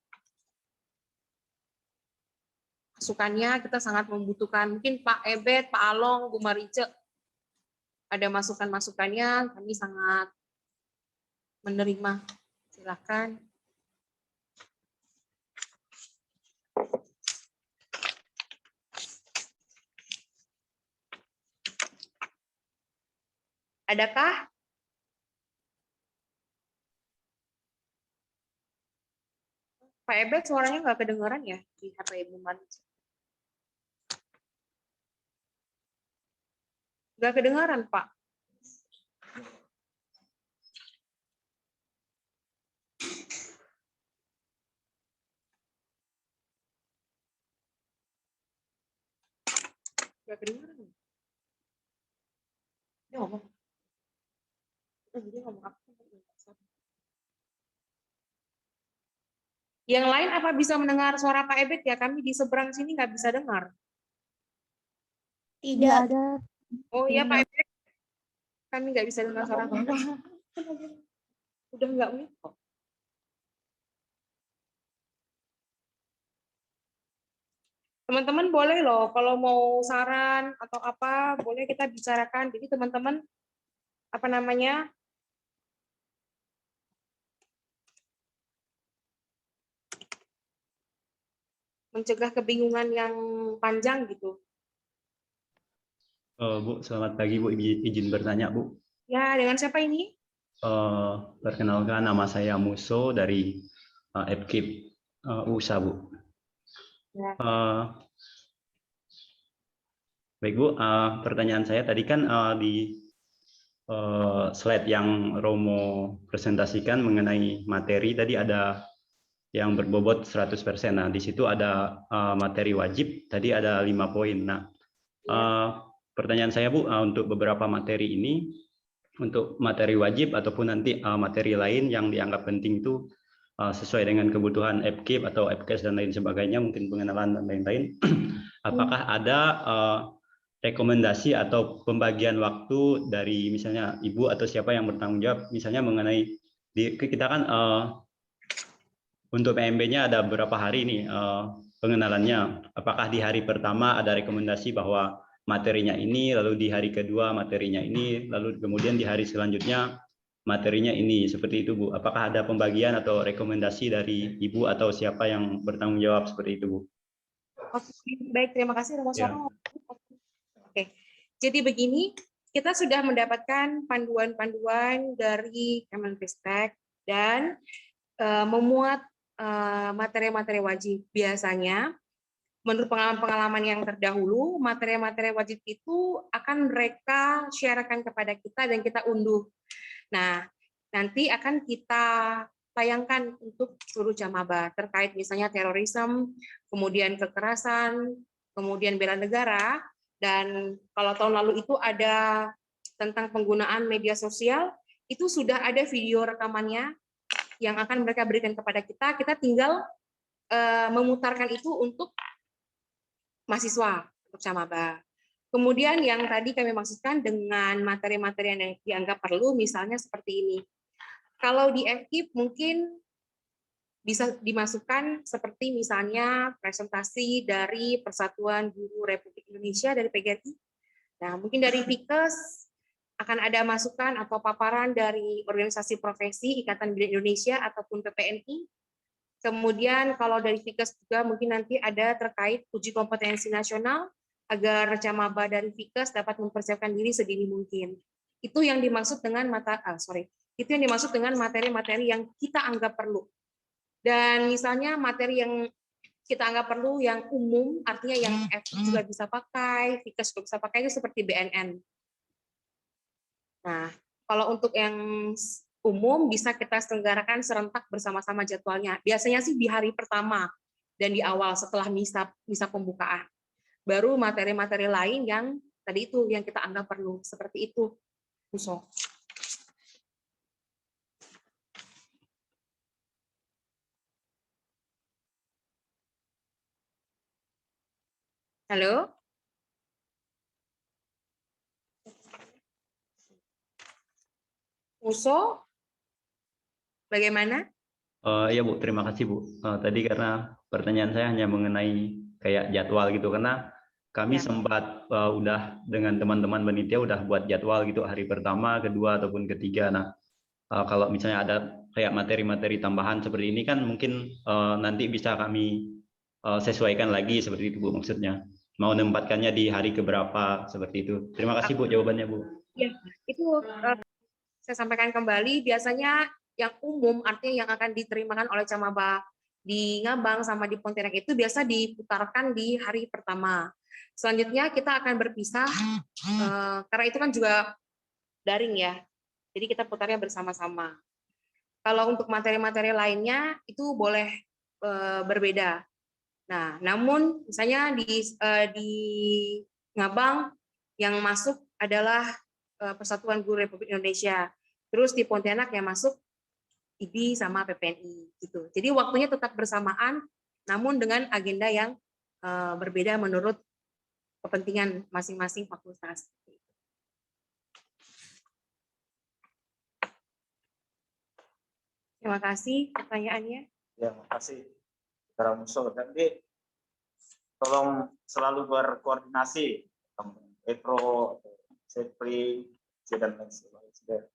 S1: Masukannya kita sangat membutuhkan. Mungkin Pak Ebet, Pak Along, Bu Marice, ada masukan-masukannya, kami sangat menerima. Silakan. Adakah? Pak Ebet suaranya nggak kedengaran ya di HP Ibu Marice? Nggak kedengaran, Pak. Nggak kedengaran. Dia ngomong. Dia ngomong apa? Yang lain apa bisa mendengar suara Pak Ebet ya? Kami di seberang sini nggak bisa dengar.
S2: Tidak ada.
S1: Oh iya Pak Ebet, kami nggak bisa dengar suara Bapak. Udah nggak mute kok. Teman-teman boleh loh, kalau mau saran atau apa, boleh kita bicarakan. Jadi teman-teman, apa namanya, mencegah kebingungan yang panjang gitu.
S6: Bu, selamat pagi Bu, izin bertanya Bu.
S1: Ya, dengan siapa ini?
S6: Perkenalkan, nama saya Muso dari FKIP USA Bu.
S1: Ya.
S6: Baik Bu, pertanyaan saya tadi kan di slide yang Romo presentasikan mengenai materi tadi ada yang berbobot 100%. Nah, di situ ada materi wajib, tadi ada 5 poin. Nah, pertanyaan saya Bu, untuk beberapa materi ini, untuk materi wajib ataupun nanti materi lain yang dianggap penting itu sesuai dengan kebutuhan FKIP atau FKS dan lain sebagainya, mungkin pengenalan dan lain-lain. Apakah ada rekomendasi atau pembagian waktu dari misalnya Ibu atau siapa yang bertanggung jawab, misalnya mengenai kita kan untuk PMB-nya ada berapa hari nih pengenalannya. Apakah di hari pertama ada rekomendasi bahwa materinya ini, lalu di hari kedua materinya ini, lalu kemudian di hari selanjutnya materinya ini, seperti itu Bu. Apakah ada pembagian atau rekomendasi dari Ibu atau siapa yang bertanggung jawab seperti itu Bu?
S1: Oke, baik, terima kasih Romo Suwarno. Oke, jadi begini, kita sudah mendapatkan panduan-panduan dari Kemenristek dan memuat materi-materi wajib. Biasanya, menurut pengalaman-pengalaman yang terdahulu, materi-materi wajib itu akan mereka sharekan kepada kita dan kita unduh. Nah, nanti akan kita tayangkan untuk seluruh Jamaba terkait misalnya terorisme, kemudian kekerasan, kemudian bela negara, dan kalau tahun lalu itu ada tentang penggunaan media sosial, itu sudah ada video rekamannya yang akan mereka berikan kepada kita. Kita tinggal memutarkan itu untuk mahasiswa, untuk Jamaba. Kemudian yang tadi kami maksudkan dengan materi-materi yang dianggap perlu, misalnya seperti ini. Kalau di FKIP mungkin bisa dimasukkan seperti misalnya presentasi dari Persatuan Guru Republik Indonesia dari PGRI. Nah, mungkin dari FIKES akan ada masukan atau paparan dari organisasi profesi Ikatan Bidan Indonesia ataupun PPNI. Kemudian kalau dari FIKES juga mungkin nanti ada terkait uji kompetensi nasional agar Jamaba dari FIKES dapat mempersiapkan diri sedini mungkin. Itu yang dimaksud dengan itu yang dimaksud dengan materi-materi yang kita anggap perlu. Dan misalnya materi yang kita anggap perlu yang umum, artinya yang FKIP juga bisa pakai, FIKES juga bisa pakai, itu seperti BNN. Nah, kalau untuk yang umum bisa kita selenggarakan serentak bersama-sama jadwalnya. Biasanya sih di hari pertama dan di awal setelah misa pembukaan. Baru materi-materi lain yang tadi itu yang kita anggap perlu, seperti itu. Muso. Halo? Muso? Bagaimana?
S6: Ya Bu, terima kasih Bu. Tadi karena pertanyaan saya hanya mengenai kayak jadwal gitu, karena kami sempat udah dengan teman-teman panitia udah buat jadwal gitu hari pertama, kedua ataupun ketiga. Nah, kalau misalnya ada kayak materi-materi tambahan seperti ini kan mungkin nanti bisa kami sesuaikan lagi seperti itu Bu maksudnya. Mau menempatkannya di hari keberapa seperti itu. Terima kasih Bu jawabannya Bu.
S1: Ya, itu saya sampaikan kembali, biasanya yang umum artinya yang akan diterimakan oleh Jamaba di Ngabang sama di Pontianak itu biasa diputarkan di hari pertama. Selanjutnya kita akan berpisah karena itu kan juga daring ya. Jadi kita putarnya bersama-sama. Kalau untuk materi-materi lainnya itu boleh berbeda. Nah, namun misalnya di Ngabang yang masuk adalah Persatuan Guru Republik Indonesia. Terus di Pontianak yang masuk IBI sama PPNI gitu. Jadi waktunya tetap bersamaan namun dengan agenda yang berbeda menurut kepentingan masing-masing fakultas. Terima kasih pertanyaannya.
S4: Ya, terima kasih. Saudara Muso. Jadi tolong selalu berkoordinasi Epro, Sepri, dan lain sebagainya.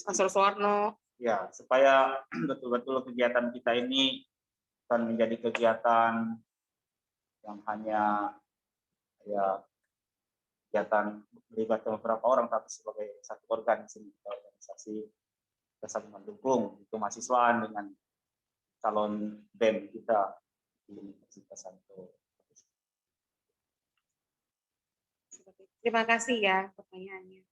S1: Pastor Suwarno.
S4: Ya, supaya betul-betul kegiatan kita ini bukan menjadi kegiatan yang hanya ya kegiatan melibatkan beberapa orang, tapi sebagai satu organisasi kita saling mendukung itu mahasiswaan dengan calon BEM kita di Universitas Santo.
S1: Terima kasih ya pertanyaannya.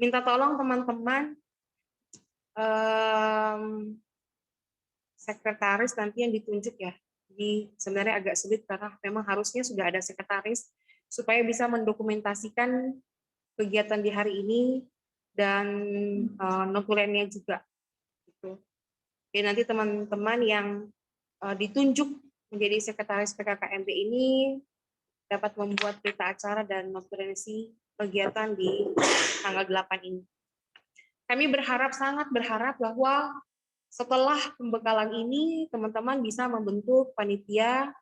S1: Minta tolong teman-teman sekretaris nanti yang ditunjuk ya. Jadi sebenarnya agak sulit karena memang harusnya sudah ada sekretaris supaya bisa mendokumentasikan kegiatan di hari ini dan notulennya juga. Gitu. Jadi nanti teman-teman yang ditunjuk menjadi sekretaris PKKMB ini dapat membuat berita acara dan notulensi kegiatan di tanggal 8 ini. Kami berharap, sangat berharap bahwa setelah pembekalan ini, teman-teman bisa membentuk panitia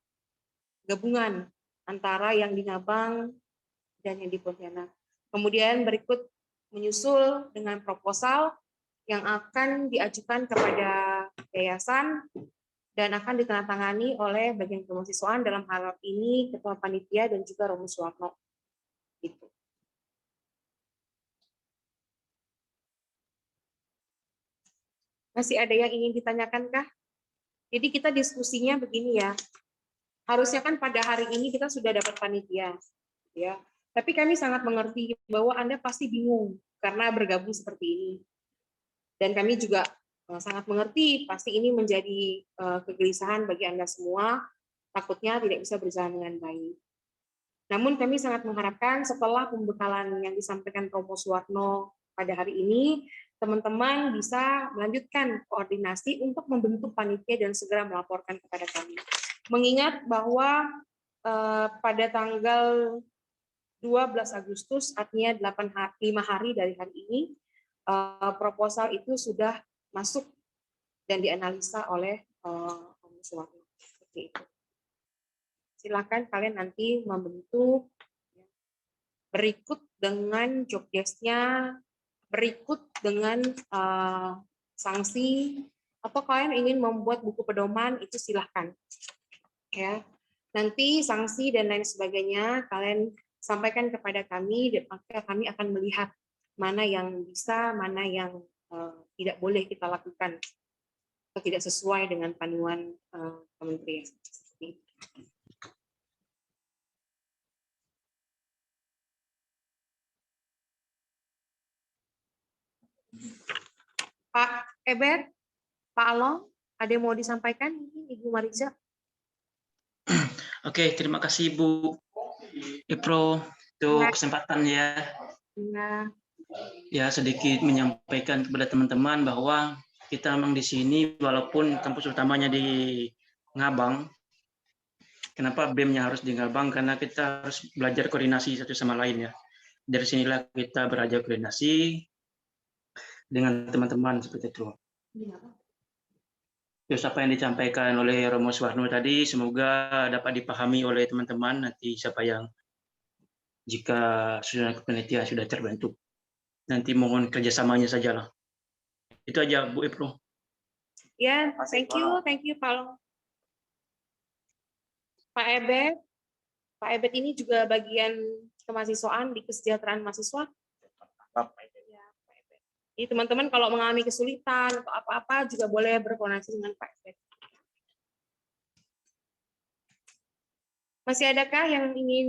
S1: gabungan antara yang di Ngabang dan yang di Pontianak. Kemudian berikut menyusul dengan proposal yang akan diajukan kepada yayasan dan akan ditandatangani oleh bagian kemahasiswaan, dalam hal ini Ketua Panitia dan juga Romo Suwarno. Gitu. Masih ada yang ingin ditanyakan kah? Jadi kita diskusinya begini ya. Harusnya kan pada hari ini kita sudah dapat panitia, ya. Tapi kami sangat mengerti bahwa Anda pasti bingung karena bergabung seperti ini. Dan kami juga sangat mengerti pasti ini menjadi kegelisahan bagi Anda semua. Takutnya tidak bisa berjalan dengan baik. Namun kami sangat mengharapkan setelah pembekalan yang disampaikan Romo Suwarno pada hari ini, teman-teman bisa melanjutkan koordinasi untuk membentuk panitia dan segera melaporkan kepada kami. Mengingat bahwa pada tanggal 12 Agustus, artinya 5 hari dari hari ini, proposal itu sudah masuk dan dianalisa oleh Romo Suwarno. Seperti itu. Silakan kalian nanti membentuk berikut dengan job desk-nya, berikut dengan sanksi, atau kalian ingin membuat buku pedoman, itu silahkan. Ya, nanti sanksi dan lain sebagainya kalian sampaikan kepada kami, dan maka kami akan melihat mana yang bisa, mana yang tidak boleh kita lakukan atau tidak sesuai dengan panduan kementerian. Pak Ebet, Pak Along, ada yang mau disampaikan? Ibu Mariza.
S5: Oke, terima kasih Bu Ipro untuk kesempatannya. Ya, sedikit menyampaikan kepada teman-teman bahwa kita memang di sini, walaupun kampus utamanya di Ngabang, kenapa BEM-nya harus di Ngabang? Karena kita harus belajar koordinasi satu sama lain ya. Dari sinilah kita belajar koordinasi dengan teman-teman seperti itu. Terus apa yang disampaikan oleh Romo Suwarno tadi semoga dapat dipahami oleh teman-teman nanti siapa yang jika sudah penelitian sudah terbentuk. Nanti mohon kerjasamanya sajalah. Itu aja Bu Ipro.
S1: Ya, thank you Pak Along. Pak Ebet ini juga bagian kemahasiswaan di kesejahteraan mahasiswa. Jadi teman-teman kalau mengalami kesulitan atau apa-apa juga boleh berkoordinasi dengan Pak Ebet. Masih adakah yang ingin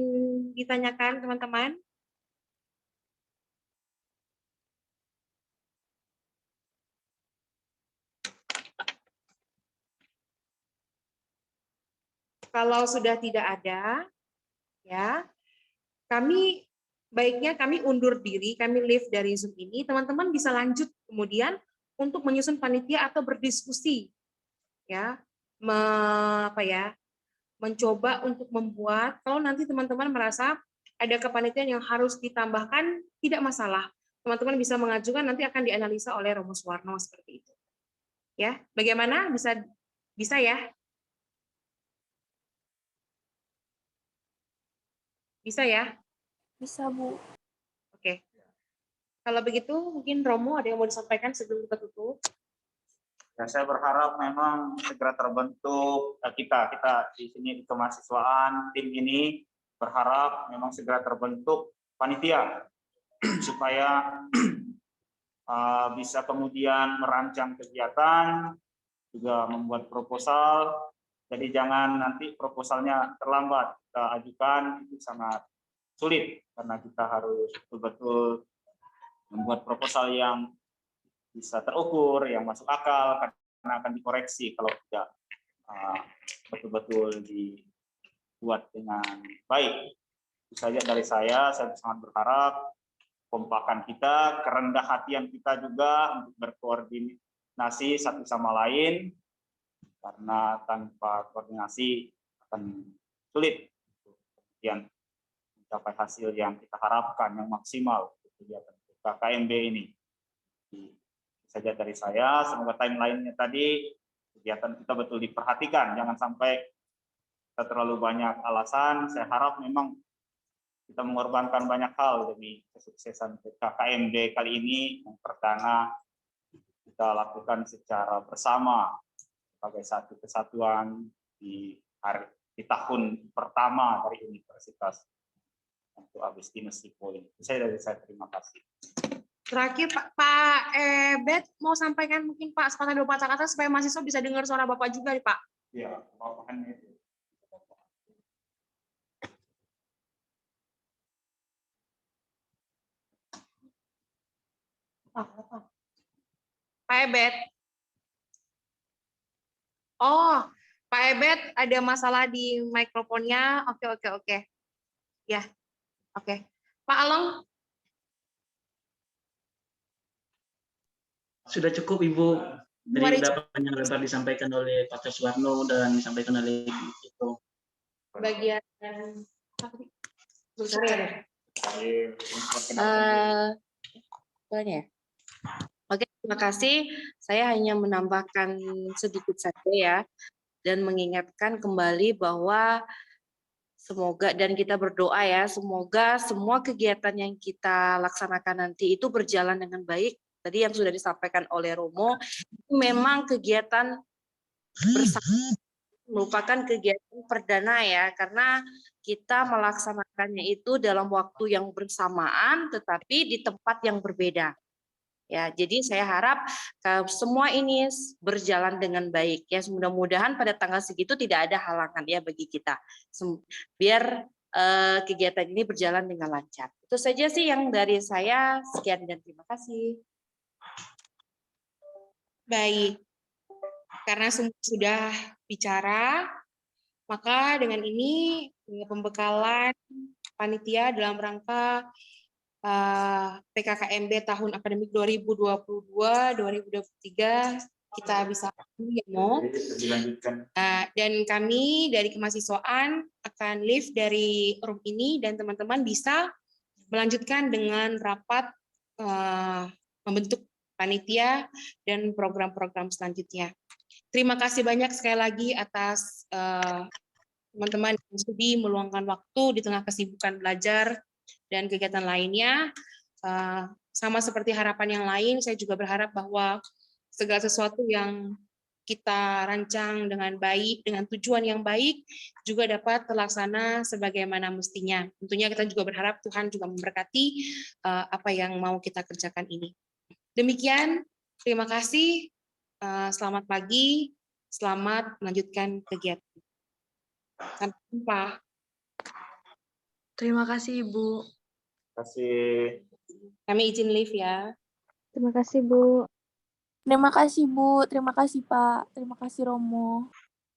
S1: ditanyakan teman-teman? Kalau sudah tidak ada, ya, baiknya kami undur diri, kami leave dari Zoom ini, teman-teman bisa lanjut kemudian untuk menyusun panitia atau berdiskusi, ya, mencoba untuk membuat. Kalau nanti teman-teman merasa ada kepanitiaan yang harus ditambahkan, tidak masalah, teman-teman bisa mengajukan, nanti akan dianalisa oleh Romo Suwarno seperti itu. Ya, bagaimana? Bisa ya? Bisa ya?
S7: Bisa, Bu.
S1: Oke. Kalau begitu mungkin Romo ada yang mau disampaikan sebelum kita tutup?
S4: Ya, saya berharap memang segera terbentuk kita di sini di kemahasiswaan tim ini berharap memang segera terbentuk panitia supaya bisa kemudian merancang kegiatan, juga membuat proposal. Jadi jangan nanti proposalnya terlambat kita ajukan, itu sangat sulit karena kita harus betul-betul membuat proposal yang bisa terukur, yang masuk akal, karena akan dikoreksi kalau tidak betul-betul dibuat dengan baik. Itu saja dari saya sangat berharap kompakan kita, kerendah hatian kita juga untuk berkoordinasi satu sama lain, karena tanpa koordinasi akan sulit untuk kemudian mencapai hasil yang kita harapkan, yang maksimal untuk kegiatan KKMB ini. Saja dari saya, semoga timeline-nya tadi kegiatan kita betul diperhatikan, jangan sampai kita terlalu banyak alasan. Saya harap memang kita mengorbankan banyak hal demi kesuksesan KKMB kali ini. Yang pertama, kita lakukan secara bersama sebagai satu kesatuan di tahun pertama dari Universitas untuk Agustinus Hippolytus. Saya dari saya terima kasih.
S1: Terakhir Pak Ebet mau sampaikan mungkin Pak sepatah dua patah kata supaya mahasiswa bisa dengar suara Bapak juga nih Pak.
S4: Ya, Bapak itu.
S1: Pak Ebet. Oh, Pak Ebet ada masalah di mikrofonnya. Oke. Ya, oke. Pak Along.
S5: Sudah cukup Ibu. Jadi sudah panjang lebar disampaikan oleh Pak Teswarno dan disampaikan oleh itu.
S1: Bagian
S8: Oke, terima kasih. Saya hanya menambahkan sedikit saja ya, dan mengingatkan kembali bahwa semoga, dan kita berdoa ya, semoga semua kegiatan yang kita laksanakan nanti itu berjalan dengan baik. Tadi yang sudah disampaikan oleh Romo, memang kegiatan bersama merupakan kegiatan perdana ya, karena kita melaksanakannya itu dalam waktu yang bersamaan, tetapi di tempat yang berbeda. Ya, jadi saya harap semua ini berjalan dengan baik ya. Mudah-mudahan pada tanggal segitu tidak ada halangan ya bagi kita. Biar kegiatan ini berjalan dengan lancar. Itu saja sih yang dari saya. Sekian dan terima kasih.
S1: Baik. Karena semua sudah bicara, maka dengan ini pembekalan panitia dalam rangka PKKMB tahun akademik 2022-2023 kita bisa demo. Dan kami dari kemahasiswaan akan leave dari room ini dan teman-teman bisa melanjutkan dengan rapat membentuk panitia dan program-program selanjutnya. Terima kasih banyak sekali lagi atas teman-teman yang sudi meluangkan waktu di tengah kesibukan belajar dan kegiatan lainnya. Sama seperti harapan yang lain, saya juga berharap bahwa segala sesuatu yang kita rancang dengan baik, dengan tujuan yang baik, juga dapat terlaksana sebagaimana mestinya. Tentunya kita juga berharap Tuhan juga memberkati apa yang mau kita kerjakan ini. Demikian, terima kasih. Selamat pagi, selamat melanjutkan kegiatan. Sampai jumpa.
S7: Terima kasih, Ibu.
S4: Terima kasih.
S1: Kami izin leave ya.
S2: Terima kasih, Bu.
S7: Terima kasih, Bu. Terima kasih, Pak. Terima kasih, Romo.